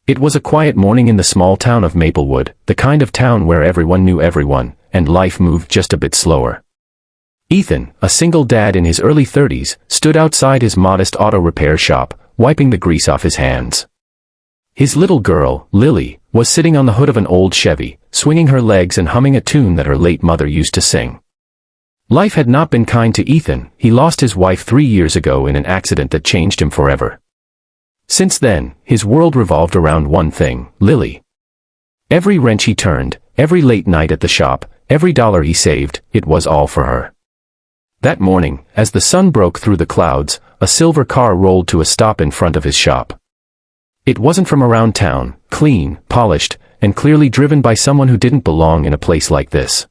It was a quiet morning in the small town of Maplewood, the kind of town where everyone knew everyone, and life moved just a bit slower. Ethan, a single dad in his early 30s, stood outside his modest auto repair shop, wiping the grease off his hands. His little girl, Lily, was sitting on the hood of an old Chevy, swinging her legs and humming a tune that her late mother used to sing. Life had not been kind to Ethan. He lost his wife 3 years ago in an accident that changed him forever. Since then, his world revolved around one thing, Lily. Every wrench he turned, every late night at the shop, every dollar he saved, it was all for her. That morning, as the sun broke through the clouds, a silver car rolled to a stop in front of his shop. It wasn't from around town, clean, polished, and clearly driven by someone who didn't belong in a place like this.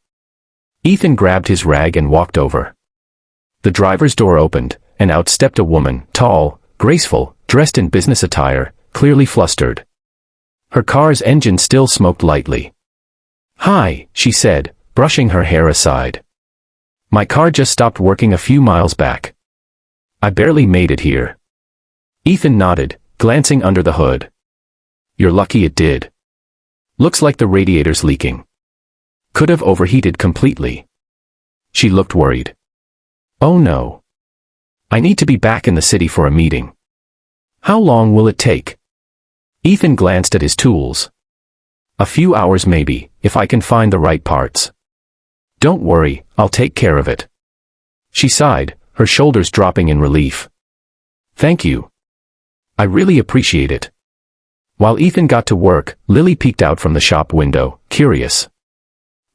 Ethan grabbed his rag and walked over. The driver's door opened, and out stepped a woman, tall, graceful, dressed in business attire, clearly flustered. Her car's engine still smoked lightly. "Hi," she said, brushing her hair aside. "My car just stopped working a few miles back. I barely made it here." Ethan nodded, glancing under the hood. "You're lucky it did. Looks like the radiator's leaking. Could have overheated completely." She looked worried. "Oh no. I need to be back in the city for a meeting. How long will it take?" Ethan glanced at his tools. "A few hours maybe, if I can find the right parts." "Don't worry, I'll take care of it." She sighed, her shoulders dropping in relief. "Thank you. I really appreciate it." While Ethan got to work, Lily peeked out from the shop window, curious.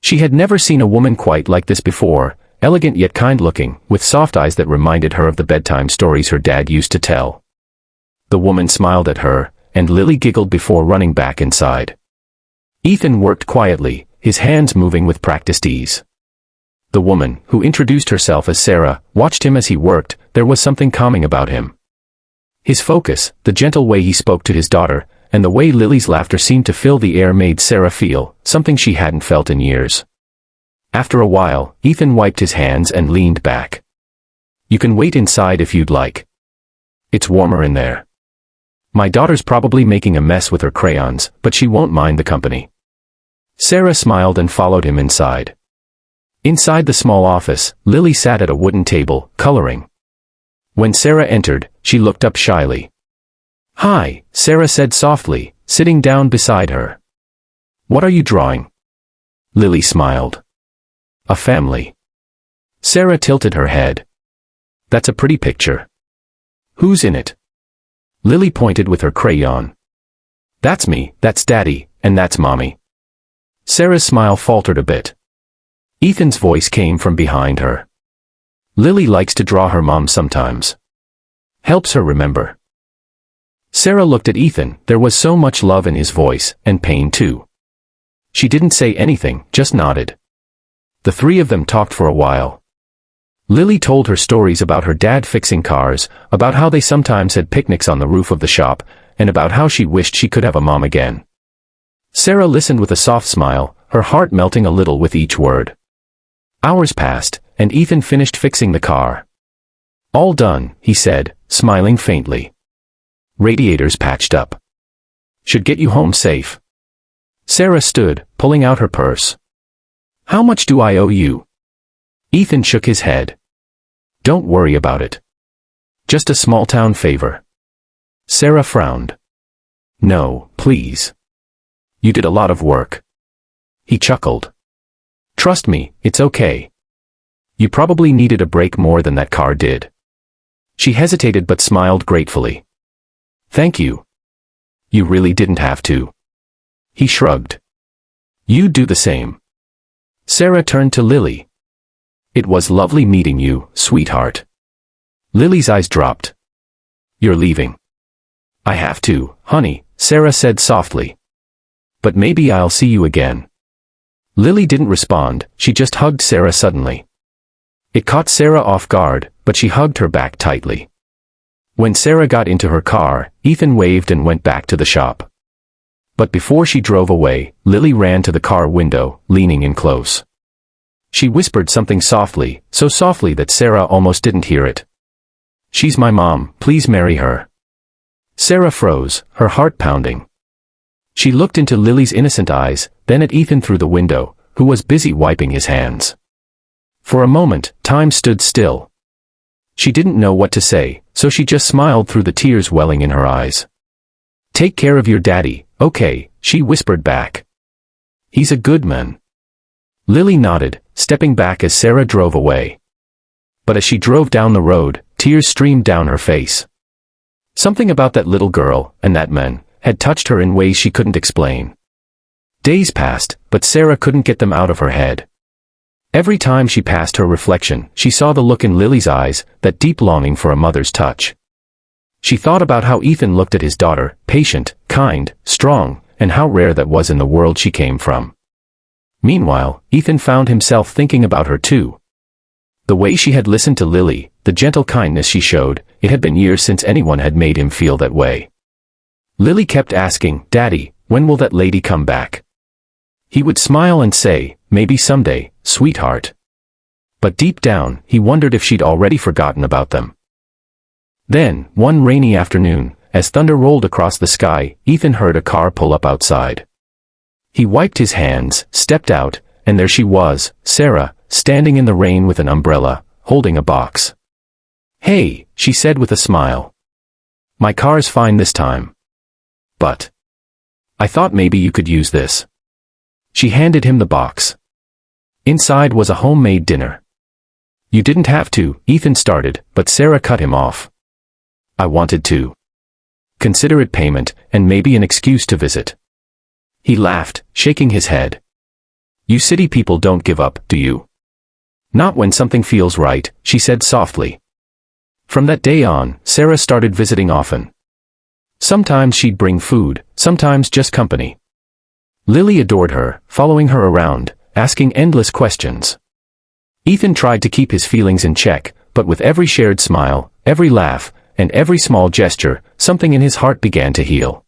She had never seen a woman quite like this before, elegant yet kind-looking, with soft eyes that reminded her of the bedtime stories her dad used to tell. The woman smiled at her, and Lily giggled before running back inside. Ethan worked quietly, his hands moving with practiced ease. The woman, who introduced herself as Sarah, watched him as he worked. There was something calming about him. His focus, the gentle way he spoke to his daughter, and the way Lily's laughter seemed to fill the air made Sarah feel something she hadn't felt in years. After a while, Ethan wiped his hands and leaned back. "You can wait inside if you'd like. It's warmer in there. My daughter's probably making a mess with her crayons, but she won't mind the company." Sarah smiled and followed him inside. Inside the small office, Lily sat at a wooden table, coloring. When Sarah entered, she looked up shyly. "Hi," Sarah said softly, sitting down beside her. "What are you drawing?" Lily smiled. "A family." Sarah tilted her head. "That's a pretty picture. Who's in it?" Lily pointed with her crayon. "That's me, that's Daddy, and that's Mommy." Sarah's smile faltered a bit. Ethan's voice came from behind her. "Lily likes to draw her mom sometimes. Helps her remember." Sarah looked at Ethan. There was so much love in his voice, and pain too. She didn't say anything, just nodded. The three of them talked for a while. Lily told her stories about her dad fixing cars, about how they sometimes had picnics on the roof of the shop, and about how she wished she could have a mom again. Sarah listened with a soft smile, her heart melting a little with each word. Hours passed, and Ethan finished fixing the car. "All done," he said, smiling faintly. "Radiator's patched up. Should get you home safe." Sarah stood, pulling out her purse. "How much do I owe you?" Ethan shook his head. "Don't worry about it. Just a small-town favor." Sarah frowned. "No, please. You did a lot of work." He chuckled. "Trust me, it's okay. You probably needed a break more than that car did." She hesitated but smiled gratefully. "Thank you. You really didn't have to." He shrugged. "You do the same." Sarah turned to Lily. "It was lovely meeting you, sweetheart." Lily's eyes dropped. "You're leaving." "I have to, honey," Sarah said softly. "But maybe I'll see you again." Lily didn't respond, she just hugged Sarah suddenly. It caught Sarah off guard, but she hugged her back tightly. When Sarah got into her car, Ethan waved and went back to the shop. But before she drove away, Lily ran to the car window, leaning in close. She whispered something softly, so softly that Sarah almost didn't hear it. "She's my mom, please marry her." Sarah froze, her heart pounding. She looked into Lily's innocent eyes, then at Ethan through the window, who was busy wiping his hands. For a moment, time stood still. She didn't know what to say, so she just smiled through the tears welling in her eyes. "Take care of your daddy, okay," she whispered back. "He's a good man." Lily nodded, stepping back as Sarah drove away. But as she drove down the road, tears streamed down her face. Something about that little girl, and that man, had touched her in ways she couldn't explain. Days passed, but Sarah couldn't get them out of her head. Every time she passed her reflection, she saw the look in Lily's eyes, that deep longing for a mother's touch. She thought about how Ethan looked at his daughter, patient, kind, strong, and how rare that was in the world she came from. Meanwhile, Ethan found himself thinking about her too. The way she had listened to Lily, the gentle kindness she showed, it had been years since anyone had made him feel that way. Lily kept asking, "Daddy, when will that lady come back?" He would smile and say, "Maybe someday, sweetheart." But deep down, he wondered if she'd already forgotten about them. Then, one rainy afternoon, as thunder rolled across the sky, Ethan heard a car pull up outside. He wiped his hands, stepped out, and there she was, Sarah, standing in the rain with an umbrella, holding a box. "Hey," she said with a smile. "My car's fine this time. But I thought maybe you could use this." She handed him the box. Inside was a homemade dinner. "You didn't have to," Ethan started, but Sarah cut him off. "I wanted to. Consider it payment, and maybe an excuse to visit." He laughed, shaking his head. "You city people don't give up, do you?" "Not when something feels right," she said softly. From that day on, Sarah started visiting often. Sometimes she'd bring food, sometimes just company. Lily adored her, following her around, asking endless questions. Ethan tried to keep his feelings in check, but with every shared smile, every laugh, and every small gesture, something in his heart began to heal.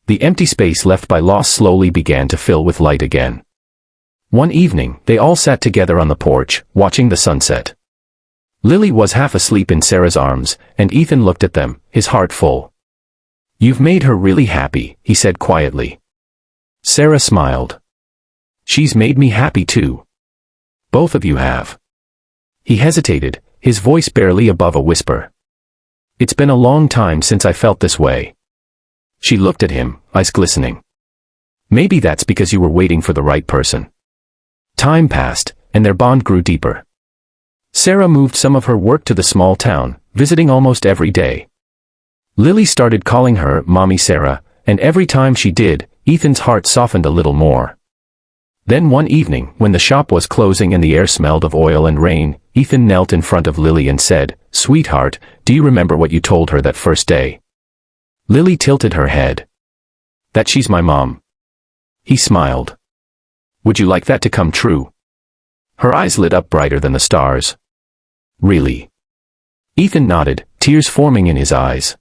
The empty space left by loss slowly began to fill with light again. One evening, they all sat together on the porch, watching the sunset. Lily was half asleep in Sarah's arms, and Ethan looked at them, his heart full. "You've made her really happy," he said quietly. Sarah smiled. "She's made me happy too. Both of you have." He hesitated, his voice barely above a whisper. "It's been a long time since I felt this way." She looked at him, eyes glistening. "Maybe that's because you were waiting for the right person." Time passed, and their bond grew deeper. Sarah moved some of her work to the small town, visiting almost every day. Lily started calling her Mommy Sarah, and every time she did, Ethan's heart softened a little more. Then one evening, when the shop was closing and the air smelled of oil and rain, Ethan knelt in front of Lily and said, "Sweetheart, do you remember what you told her that first day?" Lily tilted her head. "That she's my mom." He smiled. "Would you like that to come true?" Her eyes lit up brighter than the stars. "Really?" Ethan nodded, tears forming in his eyes.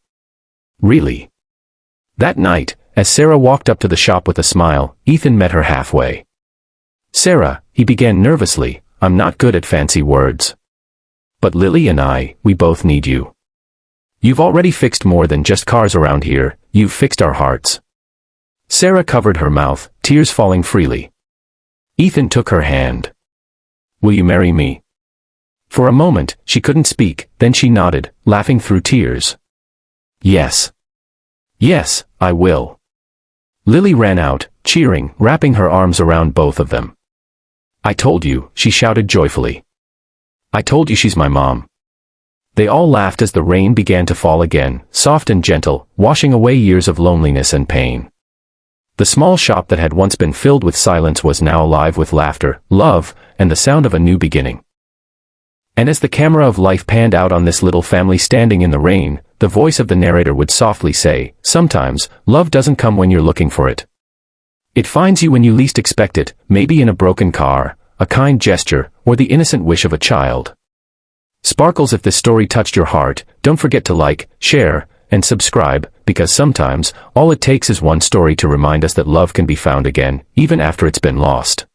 "Really?" That night, as Sarah walked up to the shop with a smile, Ethan met her halfway. "Sarah," he began nervously, "I'm not good at fancy words. But Lily and we both need you. You've already fixed more than just cars around here, you've fixed our hearts." Sarah covered her mouth, tears falling freely. Ethan took her hand. "Will you marry me?" For a moment, she couldn't speak, then she nodded, laughing through tears. "Yes. Yes, I will." Lily ran out, cheering, wrapping her arms around both of them. "I told you," she shouted joyfully. "I told you she's my mom." They all laughed as the rain began to fall again, soft and gentle, washing away years of loneliness and pain. The small shop that had once been filled with silence was now alive with laughter, love, and the sound of a new beginning. And as the camera of life panned out on this little family standing in the rain, the voice of the narrator would softly say, "Sometimes, love doesn't come when you're looking for it. It finds you when you least expect it, maybe in a broken car, a kind gesture, or the innocent wish of a child." Sparkles, if this story touched your heart, don't forget to like, share, and subscribe, because sometimes, all it takes is one story to remind us that love can be found again, even after it's been lost.